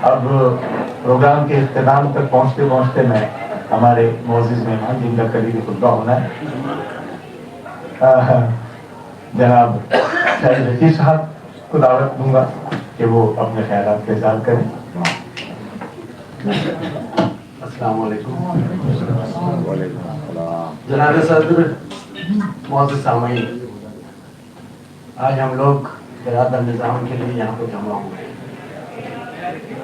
اب پروگرام کے اختتام تک پہنچتے پہنچتے میں ہمارے معزز مہمان جن کا قریبی خطبہ ہونا ہے جناب شاہد حفیظ صاحب کو دعوت دوں گا کہ وہ اپنے خیالات کا اظہار کریں. السلام علیکم. جناب صدر، معزز سامعین، آج ہم لوگ قیادت النظام کے لیے یہاں پہ جمع ہوئے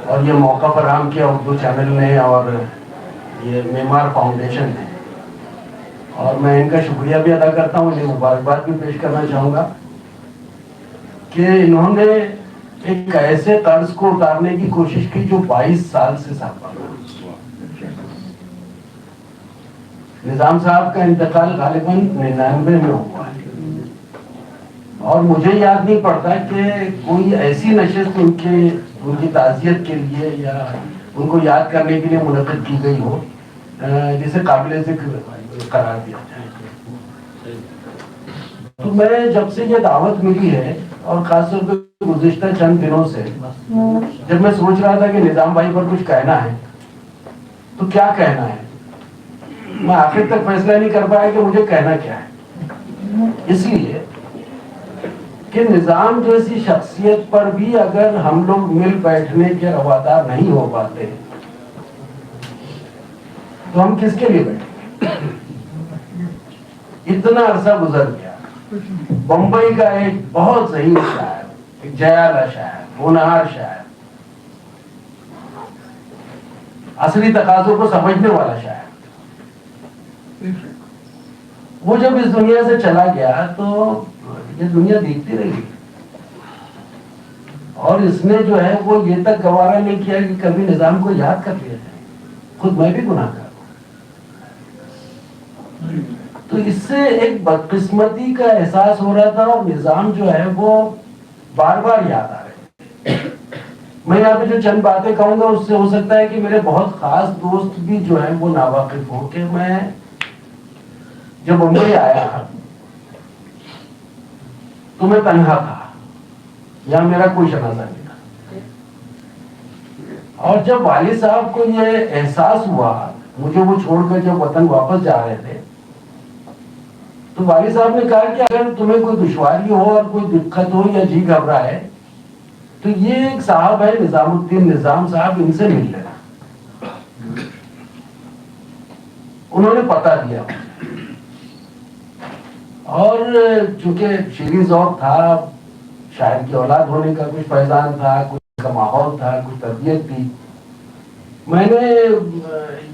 اور یہ موقع فراہم کیا اردو چینل نے اور یہ معمار فاؤنڈیشن نے، اور میں ان کا شکریہ بھی ادا کرتا ہوں، انہیں مبارکباد بھی پیش کرنا چاہوں گا کہ انہوں نے ایک ایسے طرز کو اتارنے کی کوشش کی جو 22 سال سے سابقہ. نظام صاحب کا انتقال غالباً 99 میں ہوا ہے اور مجھے یاد نہیں پڑتا کہ کوئی ایسی نشست ان کی تعزیت کے لیے یا ان کو یاد کرنے کے لیے منعقد کی گئی ہو جسے قابل ذکر قرار دیا جائے. تو میں جب سے یہ دعوت ملی ہے اور خاص طور پہ گزشتہ چند دنوں سے جب میں سوچ رہا تھا کہ نظام بھائی پر کچھ کہنا ہے تو کیا کہنا ہے، میں آخر تک فیصلہ نہیں کر پایا کہ مجھے کہنا کیا ہے. اس لیے کہ نظام جیسی شخصیت پر بھی اگر ہم لوگ مل بیٹھنے کے روادار نہیں ہو پاتے تو ہم کس کے لیے بیٹھیں. اتنا عرصہ گزر گیا. بمبئی کا ایک بہت ذہین شاعر، ایک جیالہ شاعر، ہونہار شاعر، عصری تقاضوں کو سمجھنے والا شاعر، وہ جب اس دنیا سے چلا گیا تو یہ دنیا دیکھتی رہی اور اس نے جو ہے وہ یہ تک گوارا نہیں کیا کہ کبھی نظام کو یاد کر لیا جائے. خود میں بھی گناہ گار ہوں. تو اس سے ایک بدقسمتی کا احساس ہو رہا تھا اور نظام جو ہے وہ بار بار یاد آ رہے. میں یہاں پہ جو چند باتیں کہوں گا اس سے ہو سکتا ہے کہ میرے بہت خاص دوست بھی جو ہے وہ ناواقف ہو کہ میں جب ممبئی آیا تو میں تنہا تھا یا میرا کوئی شناسہ نہیں تھا، اور جب والد صاحب کو یہ احساس ہوا مجھے وہ چھوڑ کر جب وطن واپس جا رہے تھے تو والد صاحب نے کہا کہ اگر تمہیں کوئی دشواری ہو اور کوئی دقت ہو یا جی گھبرائے تو یہ ایک صاحب ہے نظام الدین نظام صاحب، ان سے مل لینا. انہوں نے پتہ دیا اور چونکہ شیریں ذوق تھا، شاعر کی اولاد ہونے کا کچھ فیضان تھا، کچھ کا ماحول تھا، کچھ تربیت تھی، میں نے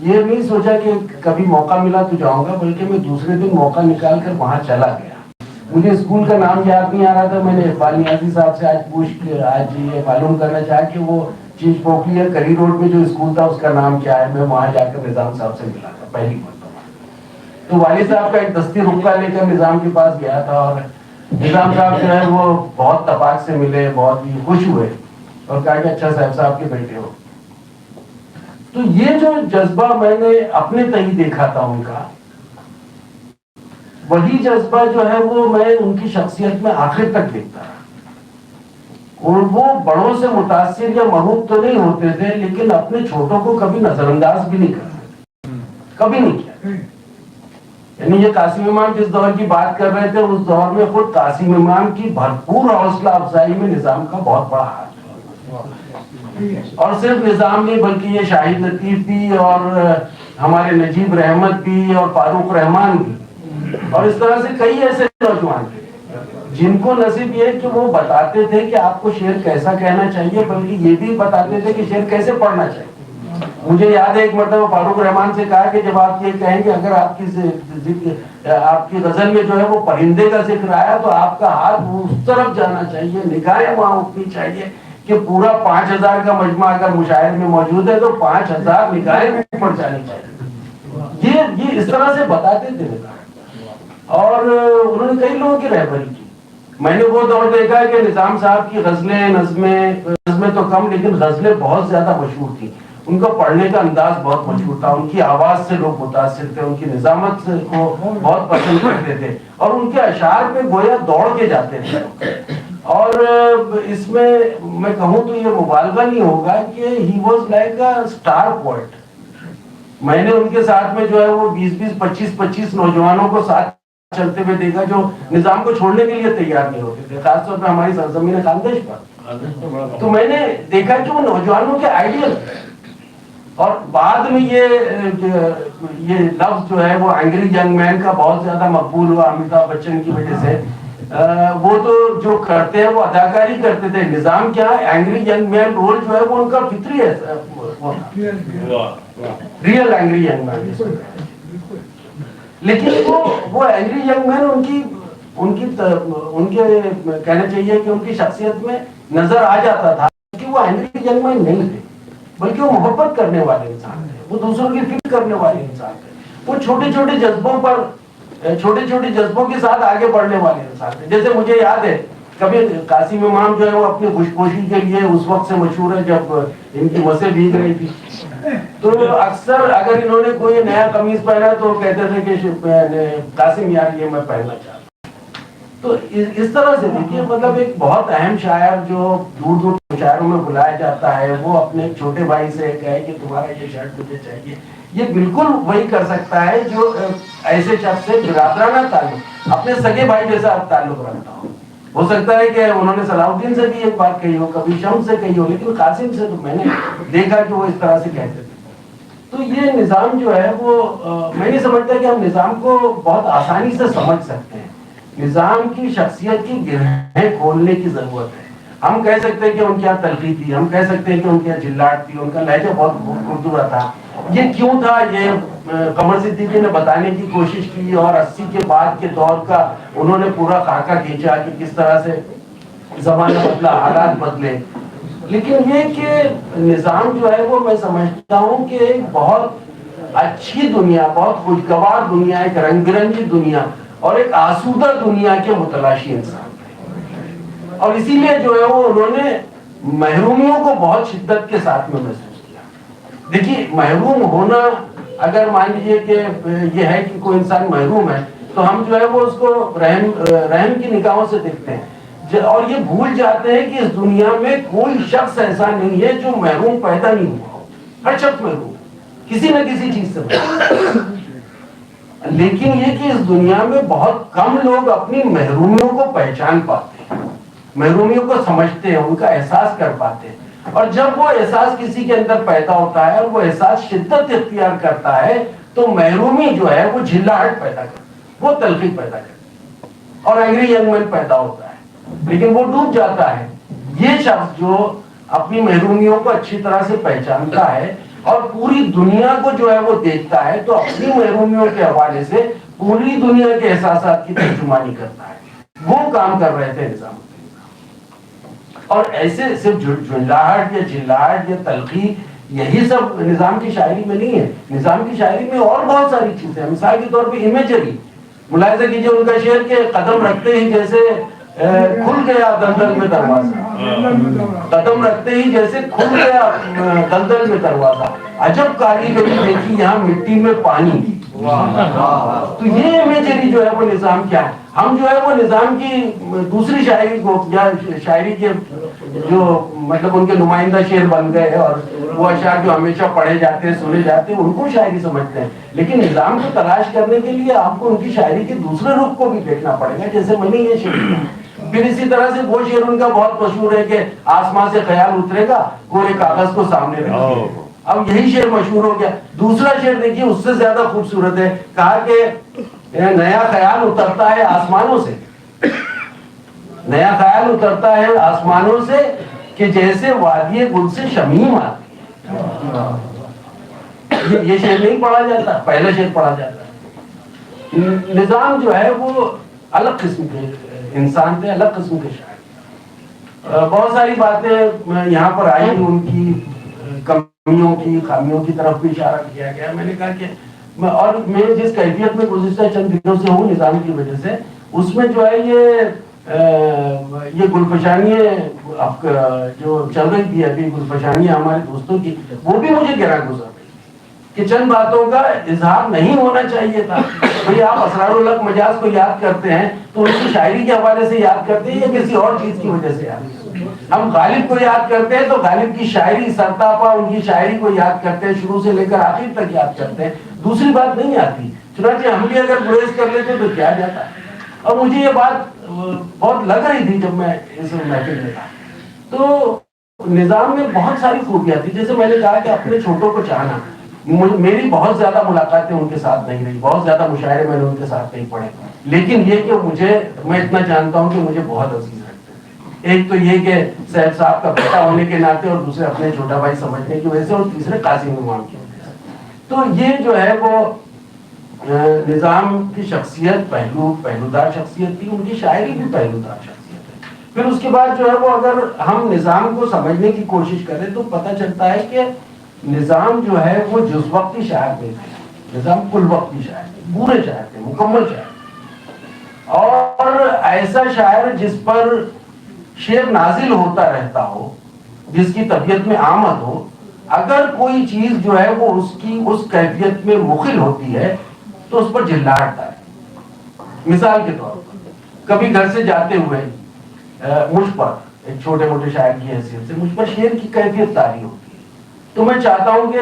یہ نہیں سوچا کہ کبھی موقع ملا تو جاؤں گا، بلکہ میں دوسرے دن موقع نکال کر وہاں چلا گیا. مجھے اسکول کا نام یاد نہیں آ رہا تھا. میں نے اقبال نیازی صاحب سے آج یہ معلوم کرنا چاہا کہ وہ چیز پوکلی ہے کری روڈ میں جو اسکول تھا اس کا نام کیا ہے. میں وہاں جا کر نظام صاحب سے ملا تھا پہلی مرتبہ. تو والد صاحب کا ایک دستی رکا لے کر نظام کے پاس گیا تھا اور نظام صاحب جو ہے وہ بہت تفاق سے ملے، بہت ہی خوش ہوئے اور کہا کہ اچھا صاحب صاحب کے بیٹے ہو. تو یہ جو جذبہ میں نے اپنے تئیں دیکھا تھا ان کا، وہی جذبہ جو ہے وہ میں ان کی شخصیت میں آخر تک دیکھتا رہا. اور وہ بڑوں سے متاثر یا محبوب تو نہیں ہوتے تھے لیکن اپنے چھوٹوں کو کبھی نظر انداز بھی نہیں کرتے، کبھی نہیں کیا. یعنی یہ قاسم امام جس دور کی بات کر رہے تھے اس دور میں خود قاسم امام کی بھرپور حوصلہ افزائی میں نظام کا بہت بڑا ہاتھ. اور صرف نظام نہیں بلکہ یہ شاہد لطیف بھی اور ہمارے نجیب رحمت بھی اور فاروق رحمان بھی اور اس طرح سے کئی ایسے نوجوان تھے جن کو نصیب یہ کہ وہ بتاتے تھے کہ آپ کو شعر کیسا کہنا چاہیے، بلکہ یہ بھی بتاتے تھے کہ شعر کیسے پڑھنا چاہیے. مجھے یاد ہے ایک مرتبہ فاروق رحمان سے کہا کہ جب آپ یہ کہیں کہ اگر آپ کی غزل میں جو ہے وہ پرندے کا ذکر آیا تو آپ کا ہاتھ اس طرف جانا چاہیے، نگاہیں وہاں اٹھنی چاہیے کہ پورا 5000 کا مجمع اگر مشاعر میں موجود ہے تو 5000 نگاہیں اوپر جانی چاہیے. یہ اس طرح سے بتاتے تھے اور انہوں نے کئی لوگوں کی رہبری کی. میں نے وہ دور دیکھا کہ نظام صاحب کی غزلیں نظمیں تو کم لیکن غزلیں بہت زیادہ مشہور تھیں. ان کا پڑھنے کا انداز بہت مشہور تھا، ان کی آواز سے لوگ متاثر تھے، ان کی نظامت سے کو بہت پسند کرتے تھے اور ان کے اشعار پہ گویا دوڑ کے جاتے تھے. اور اس میں کہوں تو یہ مبالغہ نہیں ہوگا کہ he was like a star poet. میں نے ان کے ساتھ میں جو ہے وہ 20-25 نوجوانوں کو ساتھ چلتے ہوئے دیکھا جو نظام کو چھوڑنے کے لیے تیار نہیں ہوتے تھے, خاص طور پہ ہماری سرزمین خاندیش پر. تو میں نے دیکھا کہ وہ نوجوانوں کے آئیڈیل تھے. اور بعد میں یہ لفظ جو ہے وہ اینگری ینگ مین کا بہت زیادہ مقبول ہوا امیتابھ بچن کی وجہ سے. وہ تو جو کرتے ہیں وہ اداکاری کرتے تھے. نظام کیا ہے, اینگری ینگ مین رول جو ہے وہ ان کا فطری ہے, ریئل اینگری ینگ مین. لیکن وہ اینگری ینگ مین ان کے کہنا چاہیے کہ ان کی شخصیت میں نظر آ جاتا تھا کہ وہ اینگری ینگ مین نہیں تھے, بلکہ وہ محبت کرنے والے انسان تھے, وہ دوسروں کی فکر کرنے والے انسان تھے, وہ چھوٹے چھوٹے جذبوں کے ساتھ آگے بڑھنے والے انسان تھے. جیسے مجھے یاد ہے کبھی قاسم امام جو ہے وہ اپنی خوشپوشی کے لیے اس وقت سے مشہور ہے جب ان کی مسیں بھیگ رہی تھی, تو اکثر اگر انہوں نے کوئی نیا قمیض پہنا تو کہتے تھے کہ قاسم یار یہ میں پہننا چاہتا ہوں. تو اس طرح سے دیکھیے مطلب ایک بہت اہم شاعر جو دور دور شاعروں میں بلایا جاتا ہے, وہ اپنے چھوٹے بھائی سے کہے کہ تمہارا یہ شرٹ مجھے چاہیے, یہ بالکل وہی کر سکتا ہے جو ایسے شخص سے برادرانہ تعلق اپنے سگے بھائی جیسا تعلق رکھتا ہو. ہو سکتا ہے کہ انہوں نے صلاح الدین سے بھی ایک بات کہی ہو, کبھی شمس سے کہی ہو, لیکن قاسم سے تو میں نے دیکھا کہ وہ اس طرح سے کہتے تھے. تو یہ نظام جو ہے وہ میں نہیں سمجھتا کہ ہم نظام کو بہت آسانی سے سمجھ سکتے ہیں. نظام کی شخصیت کی گرہیں کھولنے کی ضرورت ہے. ہم کہہ سکتے ہیں کہ ان کی یہاں تلخی تھی, ہم کہہ سکتے ہیں کہ ان کی یہاں جلاٹ تھی, ان کا لہجہ بہت خوبصورت تھا. یہ کیوں تھا, یہ قمر صدیقی نے بتانے کی کوشش کی, اور 80 کے بعد کے دور کا انہوں نے پورا خاکہ کھینچا کہ کس طرح سے زمانہ بدلا, حالات بدلے. لیکن یہ کہ نظام جو ہے وہ میں سمجھتا ہوں کہ ایک بہت اچھی دنیا, بہت خوشگوار دنیا, ایک رنگ برنگی دنیا اور ایک آسودہ دنیا کے متلاشی انسان تھے. اور اسی لیے جو ہے وہ انہوں نے محرومیوں کو بہت شدت کے ساتھ میں محسوس کیا. دیکھیے محروم ہونا, اگر مان لیجیے کہ یہ ہے کہ کوئی انسان محروم ہے تو ہم جو ہے وہ اس کو رحم کی نگاہوں سے دیکھتے ہیں, اور یہ بھول جاتے ہیں کہ اس دنیا میں کوئی شخص ایسا نہیں ہے جو محروم پیدا نہیں ہوا ہو. ہر شخص محروم کسی نہ کسی چیز سے. لیکن یہ کہ اس دنیا میں بہت کم لوگ اپنی محرومیوں کو پہچان پاتے ہیں, محرومیوں کو سمجھتے ہیں, ان کا احساس کر پاتے ہیں. اور جب وہ احساس کسی کے اندر پیدا ہوتا ہے اور وہ احساس شدت اختیار کرتا ہے تو محرومی جو ہے وہ جھلاہٹ پیدا کرتی ہے, وہ تلخی پیدا کرتی ہے, اور اینگری ینگ مین پیدا ہوتا ہے. لیکن وہ ڈوب جاتا ہے. یہ شخص جو اپنی محرومیوں کو اچھی طرح سے پہچانتا ہے اور پوری دنیا کو جو ہے وہ دیکھتا ہے, تو اپنی محرومیوں کے حوالے سے پوری دنیا کے احساسات کی ترجمانی کرتا ہے. وہ کام کر رہے تھے نظام. اور ایسے صرف جھنجھلاہٹ یا جھلاہٹ یا تلخی یہی سب نظام کی شاعری میں نہیں ہے. نظام کی شاعری میں اور بہت ساری چیزیں ہیں. مثال کے طور پہ امیجری ملاحظہ کیجیے ان کا شعر کے قدم رکھتے ہی جیسے کھل گیا دلدل میں دروازہ, قدم رکھتے ہی جیسے کھل گیا دلدل میں دروازہ, عجب کاریگری دیکھی یہاں مٹی میں پانی. تو یہ امیجری جو ہے وہ نظام کیا ہے. ہم جو ہے وہ نظام کی دوسری شاعری کو یا شاعری کے جو مطلب ان کے نمائندہ شعر بن گئے اور وہ اشعار جو ہمیشہ پڑھے جاتے ہیں, سنے جاتے ہیں, ان کو شاعری سمجھتے ہیں. لیکن نظام کو تلاش کرنے کے لیے آپ کو ان کی شاعری کے دوسرے رخ کو بھی دیکھنا پڑے گا. جیسے میں نے یہ شعر, پھر اسی طرح سے وہ شعر ان کا بہت مشہور ہے کہ آسمان سے خیال اترے گا کورے کاغذ کو سامنے رکھیے. اب یہی شعر مشہور ہو گیا. دوسرا شعر دیکھیے اس سے زیادہ خوبصورت ہے, کہا کہ نیا خیال اترتا ہے آسمانوں سے, نیا خیال اترتا ہے آسمانوں سے کہ جیسے وادی گل سے شمیم آتی ہے. یہ شعر نہیں پڑھا جاتا, پہلا شعر پڑھا جاتا ہے. نظام جو ہے وہ الگ قسم کے انسان تھے, الگ قسم کے شاعر. بہت ساری باتیں یہاں پر آئی, ان کی کمیوں کی خامیوں کی طرف بھی اشارہ کیا گیا. میں نے کہا کہ اور میں جس کیفیت میں گزشتہ چند دنوں سے ہوں نظام کی وجہ سے, اس میں جو ہے یہ گلفشانیاں جو چل رہی تھی ابھی, گلفشانیاں ہمارے دوستوں کی, وہ بھی مجھے گرا گزر رہی کہ چند باتوں کا اظہار نہیں ہونا چاہیے تھا, بھئی آپ اسرار الحق مجاز کو یاد کرتے ہیں تو ان کی شاعری کے حوالے سے یاد کرتے ہیں یا کسی اور چیز کی وجہ سے یاد کرتے ہیں؟ ہم غالب کو یاد کرتے ہیں تو غالب کی شاعری سرتاپا ان کی شاعری کو یاد کرتے ہیں، شروع سے لے کر آخر تک یاد کرتے ہیں، دوسری بات نہیں آتی۔ چنانچہ ہم بھی اگر گریز کر لیتے تو کیا جاتا ہے۔ اور مجھے یہ بات بہت لگ رہی تھی جب میں اس محفل میں تھا، تو نظام میں بہت ساری خوبیاں تھی۔ جیسے میں نے کہا کہ اپنے چھوٹوں کو چاہنا، میری بہت زیادہ ملاقاتیں ان کے ساتھ نہیں رہی، بہت زیادہ مشاعرے میں نے ان کے ساتھ نہیں پڑھے، لیکن یہ کہ میں اتنا جانتا ہوں کہ مجھے بہت عزیز رکھتے تھے۔ ایک تو یہ کہ صاحب صاحب کا بیٹا ہونے کے ناطے، اور دوسرے اپنے چھوٹا بھائی سمجھنے کی وجہ سے، اور تیسرے قاسم امام کی وجہ سے۔ تو یہ جو ہے وہ نظام کی شخصیت پہلودار شخصیت تھی، ان کی شاعری بھی پہلودار شخصیت ہے۔ پھر اس کے بعد جو ہے وہ اگر ہم نظام کو سمجھنے کی کوشش کریں تو پتہ چلتا ہے کہ نظام جو ہے وہ جز وقتی شاعر نہیں تھے، نظام کل وقتی شاعر تھے، پورے شاعر تھے، مکمل شاعر تھے، اور ایسا شاعر جس پر شعر نازل ہوتا رہتا ہو، جس کی طبیعت میں آمد ہو، اگر کوئی چیز جو ہے وہ اس کی اس کیفیت میں مخل ہوتی ہے تو اس پر جھلاٹتا ہے۔ مثال کے طور پر کبھی گھر سے جاتے ہوئے مجھ پر ایک چھوٹے موٹے شاعر کی حیثیت سے مجھ پر شعر کی کیفیت طاری ہوتی ہے، تو میں چاہتا ہوں کہ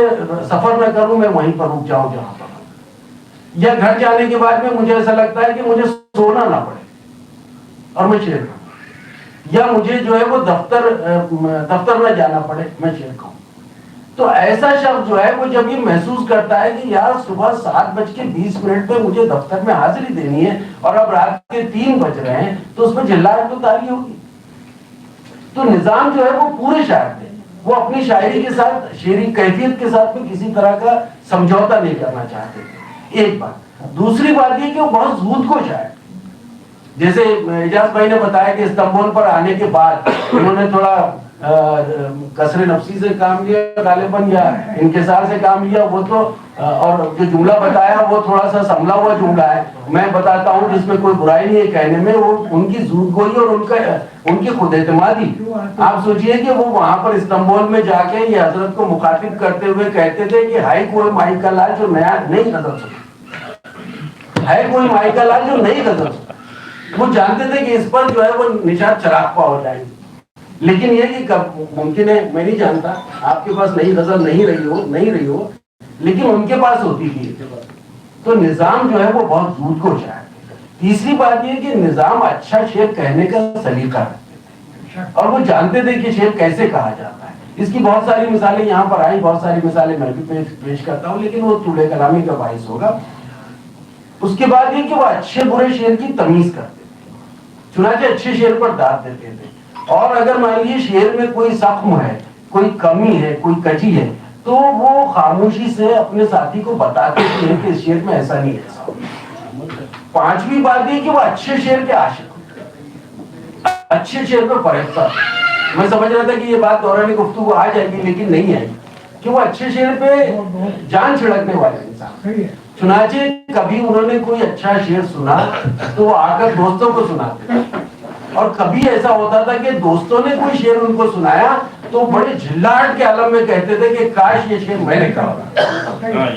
سفر نہ کروں، میں وہیں پر رک جاؤں جہاں پر ہوں، یا گھر جانے کے بعد میں مجھے ایسا لگتا ہے کہ مجھے سونا نہ پڑے اور میں شعر کروں، یا مجھے جو ہے وہ دفتر نہ جانا پڑے، میں شعر کروں۔ تو ایسا شخص جو ہے وہ جب یہ محسوس کرتا ہے کہ یار صبح 7:20 پہ مجھے دفتر میں حاضری دینی ہے اور اب رات کے 3 بج رہے ہیں، تو اس میں جھلاہٹ تو طاری ہوگی۔ تو نظام جو ہے وہ پورے شاعر تھے، وہ اپنی شاعری کے ساتھ، شعری کیفیت کے ساتھ میں کسی طرح کا سمجھوتا نہیں کرنا چاہتے تھے، ایک بات۔ دوسری بات یہ کہ وہ بہت زود کو شاعر تھے۔ جیسے اجاز بھائی نے بتایا کہ استنبول پر آنے کے بعد انہوں نے تھوڑا کسر نفسی سے کام لیا غالباً، یا انکسار سے کام لیا، وہ تو، اور جو جملہ بتایا وہ تھوڑا سا سنبھلا ہوا جملہ ہے، میں بتاتا ہوں جس میں کوئی برائی نہیں ہے کہنے میں، وہ ان کی زود گوئی اور ان کی خود اعتمادی۔ آپ سوچئے کہ وہ وہاں پر استنبول میں جا کے یہ حضرت کو مخاطب کرتے ہوئے کہتے تھے کہ ہائے کوئی مائی کا لال جو نئی غزل سنا، ہے کوئی مائی کا لال جو نئی غزل سنا۔ وہ جانتے تھے کہ اس پر جو ہے وہ نشاد چراغ پا ہو جائیں گے، لیکن یہ کہ کب ممکن ہے، میں نہیں جانتا، آپ کے پاس نئی غزل نہیں رہی ہو، لیکن ان کے پاس ہوتی تھی۔ تو نظام جو ہے وہ بہت زود کو شاعر ہے۔ تیسری بات یہ کہ نظام اچھا شعر کہنے کا سلیقہ رکھتے تھے، اور وہ جانتے تھے کہ شعر کیسے کہا جاتا ہے۔ اس کی بہت ساری مثالیں یہاں پر آئیں، بہت ساری مثالیں میں بھی پیش کرتا ہوں، لیکن وہ طول کلامی کا باعث ہوگا۔ اس کے بعد یہ کہ وہ اچھے برے شعر کی تمیز کرتے تھے، چنانچہ اچھے شعر پر داد دیتے تھے، اور اگر مان لیجیے شعر میں کوئی زخم ہے، کوئی کمی ہے، کوئی کجی ہے، تو وہ خاموشی سے اپنے ساتھی کو بتاتے تھے کہ اس شعر میں ایسا نہیں ہے۔ پانچویں بات یہ کہ وہ اچھے شعر کے عاشق، اچھے شعر پہ پرہیزگار۔ میں سمجھ رہا تھا کہ یہ بات دوران گفتگو آ جائے گی، لیکن نہیں آئی، کہ وہ اچھے شعر پہ جان چھڑکنے والے انسان۔ چنانچہ کبھی انہوں نے کوئی اچھا شعر سنا تو وہ آ کر دوستوں کو سناتے تھے، اور کبھی ایسا ہوتا تھا کہ دوستوں نے کوئی شعر ان کو سنایا تو بڑے جھلاہٹ کے عالم میں کہتے تھے کہ کاش یہ شعر میں نے کہا۔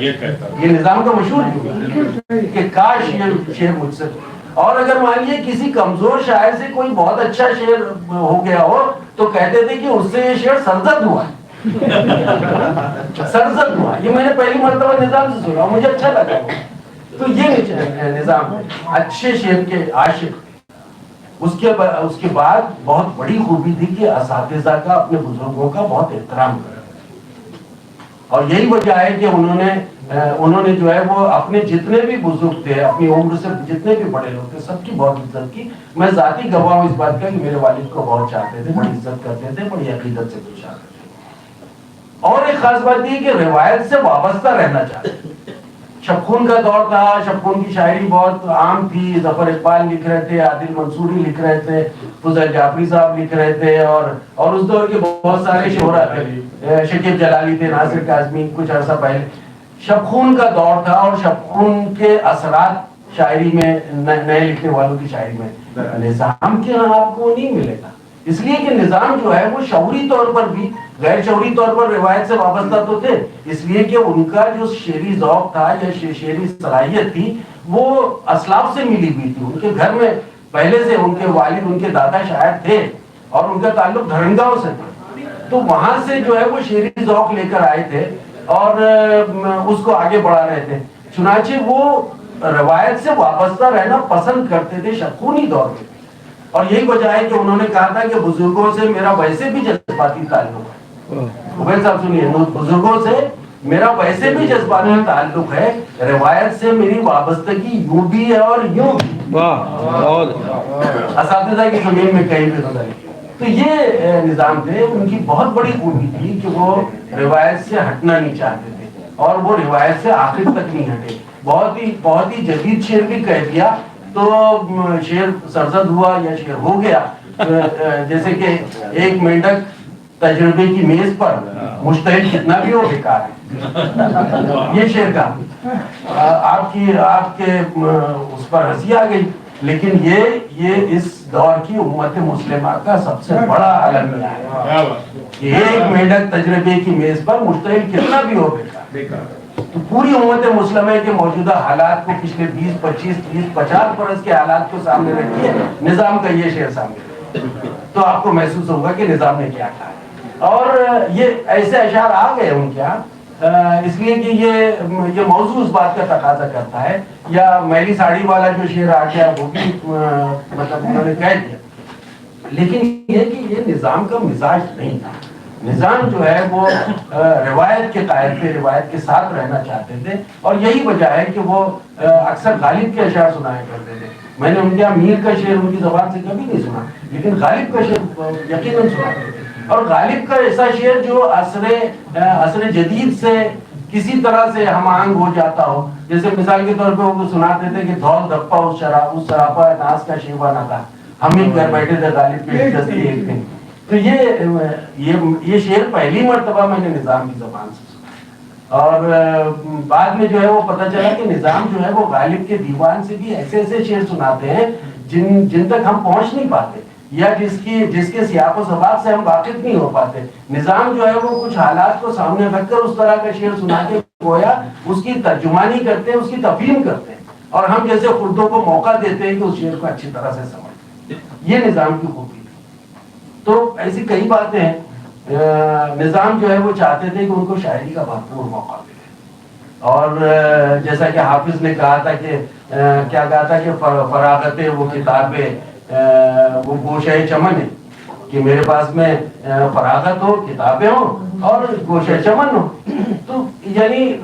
یہ نظام کا مشہور ہے کہ کاش یہ شعر مجھ سے۔ اور اگر مان لیے کسی کمزور شاعر سے کوئی بہت اچھا شعر ہو گیا ہو تو کہتے تھے کہ اس سے یہ شعر سرزد ہوا ہے، سرزد ہوا۔ یہ میں نے پہلی مرتبہ نظام سے سنا، مجھے اچھا لگا۔ تو یہ نظام اچھے شعر کے عاشق۔ اس کے بعد بہت بڑی خوبی تھی کہ اساتذہ کا، اپنے بزرگوں کا بہت احترام کرا، اور یہی وجہ ہے کہ انہوں نے جو ہے وہ اپنے جتنے بھی بزرگ تھے، اپنی عمر سے جتنے بھی بڑے لوگ تھے، سب کی بہت عزت کی۔ میں ذاتی گواہ ہوں اس بات کا کہ میرے والد کو بہت چاہتے تھے، بڑی عزت کرتے تھے، بڑی عقیدت سے پیش آتے تھے۔ اور ایک خاص بات یہ کہ روایت سے وابستہ رہنا چاہتے تھے۔ شبخون کا دور تھا، شبخون کی شاعری بہت عام تھی، ظفر اقبال لکھ رہے تھے، عادل منصوری لکھ رہے تھے، فضل جعفری صاحب لکھ رہے تھے، اور اس دور کے بہت سارے شعراء تھے، شکیب جلالی تھے، ناصر کاظمی کچھ عرصہ پہلے۔ شبخون کا دور تھا، اور شبخون کے اثرات شاعری میں، نئے لکھنے والوں کی شاعری میں، نظام کے یہاں آپ کو نہیں ملے گا۔ اس لیے کہ نظام جو ہے وہ شعوری طور پر بھی غیر شعوری طور پر روایت سے وابستہ تو تھے، اس لیے کہ ان کا جو شعری ذوق تھا یا شعری صلاحیت تھی وہ اسلاف سے ملی ہوئی تھی. ان کے گھر میں پہلے سے ان کے والد ان کے دادا شاعر تھے اور ان کا تعلق دھرنگاؤں سے تھا، تو وہاں سے جو ہے وہ شعری ذوق لے کر آئے تھے اور اس کو آگے بڑھا رہے تھے. چنانچہ وہ روایت سے وابستہ رہنا پسند کرتے تھے شکونی دور میں، اور یہی وجہ ہے کہ انہوں نے کہا تھا کہ بزرگوں سے میرا ویسے بھی جذباتی تعلق ہے. عبید صاحب سنیے، بزرگوں سے میرا ویسے بھی جذباتی تعلق ہے، روایت سے میری وابستگی یوں بھی ہے اور یوں بھی. اساتذہ کی زمین میں کہیں بھی گزاری. تو یہ نظام تھے، ان کی بہت بڑی خوبی تھی کہ وہ روایت سے ہٹنا نہیں چاہتے تھے اور وہ روایت سے آخر تک نہیں ہٹے. بہت ہی جدید شعر بھی کہہ دیا تو شعر سرزد ہوا یا شعر ہو گیا. جیسے کہ ایک مینڈک تجربے کی میز پر مشتہد کتنا بھی ہو بیکار ہے، یہ شعر کا آپ کے اس پر ہنسی آ گئی، لیکن یہ اس دور کی امت مسلمہ کا سب سے بڑا المیہ ہے کہ ایک مینڈک تجربے کی میز پر مشتہد کتنا بھی ہو بیکار. تو پوری امت مسلمہ کے موجودہ حالات کو پچھلے 20 25 30 50 برس کے حالات کو سامنے رکھیے، نظام کا یہ شعر سامنے تو آپ کو محسوس ہوگا کہ نظام نے کیا کہا. اور یہ ایسے اشعار آ گئے ان کے یہاں اس لیے کہ یہ موضوع اس بات کا تقاضا کرتا ہے. یا میلی ساڑی والا جو شعر آ گیا وہ بھی مطلب انہوں نے کہہ دیا، لیکن یہ کہ یہ نظام کا مزاج نہیں تھا. نظام جو ہے وہ روایت کے قائل تھے، روایت کے ساتھ رہنا چاہتے تھے، اور یہی وجہ ہے کہ وہ اکثر غالب کے اشعار سنایا کرتے تھے. میں نے ان کے میر کا شعر ان کی زبان سے کبھی نہیں سنا، لیکن غالب کا شعر یقیناً سناتے تھے. اور غالب کا ایسا شعر جو عصر جدید سے کسی طرح سے ہم آہنگ ہو جاتا ہو، جیسے مثال کے طور پہ وہ سناتے تھے کہ دھول دھپا اس سراپا ناز کا شیوا نہ تھا، ہم ہی گھر بیٹھے تھے غالب کی دستی ایک دن. تو یہ شعر پہلی مرتبہ میں نے نظام کی زبان سے سنا، اور بعد میں جو ہے وہ پتہ چلا کہ نظام جو ہے وہ غالب کے دیوان سے بھی ایسے شعر سناتے ہیں جن تک ہم پہنچ نہیں پاتے یا جس کے سیاق و سباق سے ہم واقف نہیں ہو پاتے. نظام جو ہے وہ کچھ حالات کو سامنے رکھ کر اس طرح کا شعر سنا کے گویا اس کی ترجمانی کرتے ہیں، اس کی تفہیم کرتے ہیں، اور ہم جیسے خردوں کو موقع دیتے ہیں کہ اس شعر کو اچھی طرح سے سمجھیں. یہ نظام کی خوبی. تو ایسی کئی باتیں ہیں. نظام جو ہے وہ چاہتے تھے کہ ان کو شاعری کا بھرپور موقع ملے، اور جیسا کہ حافظ نے کہا تھا کہ کیا کہا تھا کہ فراغت وہ کتابیں وہ گوشہ چمن ہے، کہ میرے پاس میں فراغت ہو، کتابیں ہوں اور گوشہ چمن ہو. تو یعنی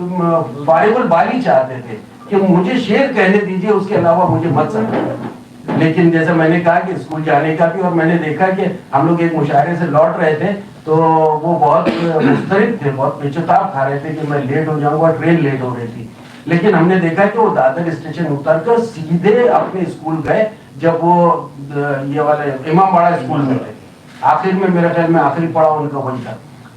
فارغ البالی چاہتے تھے کہ مجھے شعر کہنے دیجیے، اس کے علاوہ مجھے مت سمجھیں. لیکن جیسے میں نے کہا کہ اسکول جانے کا بھی، اور میں نے دیکھا کہ ہم لوگ ایک مشاعرے سے لوٹ رہے تھے تو وہ بہت مضطرب تھے، بہت پیچتاب کھا رہے تھے کہ میں لیٹ ہو جاؤں گا، ٹرین لیٹ ہو رہی تھی. لیکن ہم نے دیکھا کہ وہ دادر اسٹیشن اتر کر سیدھے اپنے اسکول گئے، جب وہ یہ والے امام باڑہ اسکول میں تھے. آخر میں میرے خیال میں آخری پڑاؤ ان کا وہی تھا،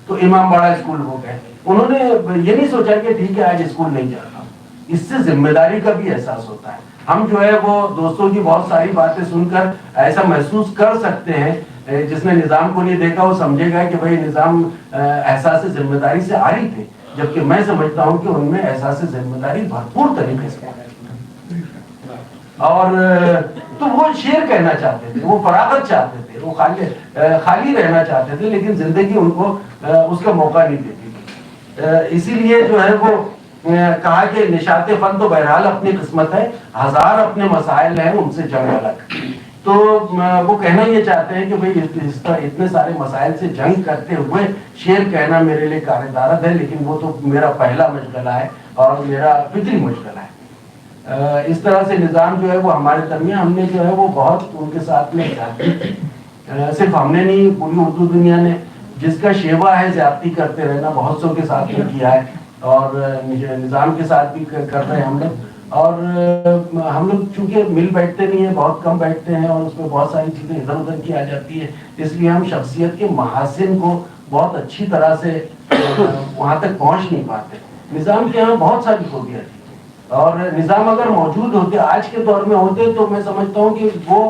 تو امام باڑہ اسکول ہو گئے. انہوں نے یہ نہیں سوچا کہ ٹھیک ہے آج اسکول نہیں جاتا. اس سے ذمہ داری کا بھی احساس ہوتا ہے. ہم جو ہے وہ دوستوں کی بہت ساری باتیں سن کر ایسا محسوس کر سکتے ہیں، جس نے نظام کو نہیں دیکھا وہ سمجھے گا کہ بھئی نظام احساس ذمہ داری سے عاری تھے، جبکہ میں سمجھتا ہوں کہ ان میں احساس ذمہ داری بھرپور طریقے سے ہے. اور تو وہ شعر کہنا چاہتے تھے، وہ فراغت چاہتے تھے، وہ خالی رہنا چاہتے تھے، لیکن زندگی ان کو اس کا موقع نہیں دیتی تھی. اسی لیے جو ہے وہ کہا کہ نشاط فن تو بہرحال اپنی قسمت ہے، ہزار اپنے مسائل ہیں ان سے جنگ الگ. تو وہ کہنا یہ چاہتے ہیں کہ بھئی اتنے سارے مسائل سے جنگ کرتے ہوئے شعر کہنا میرے لیے کار دارت ہے، لیکن وہ تو میرا پہلا مشغلہ ہے اور میرا فطری مشغلہ ہے. اس طرح سے نظام جو ہے وہ ہمارے درمیان، ہم نے جو ہے وہ بہت ان کے ساتھ میں زیادتی کی. صرف ہم نے نہیں، پوری اردو دنیا نے، جس کا شیوا ہے زیادتی کرتے رہنا، بہت سو کے ساتھ میں کیا ہے، اور نظام کے ساتھ بھی کر رہے ہیں ہم لوگ. اور ہم لوگ چونکہ مل بیٹھتے نہیں ہیں، بہت کم بیٹھتے ہیں، اور اس میں بہت ساری چیزیں ادھر ادھر کی آ جاتی ہے، اس لیے ہم شخصیت کے محاسن کو بہت اچھی طرح سے وہاں تک پہنچ نہیں پاتے. نظام کے یہاں بہت ساری خوبیاں تھیں، اور نظام اگر موجود ہوتے، آج کے دور میں ہوتے، تو میں سمجھتا ہوں کہ وہ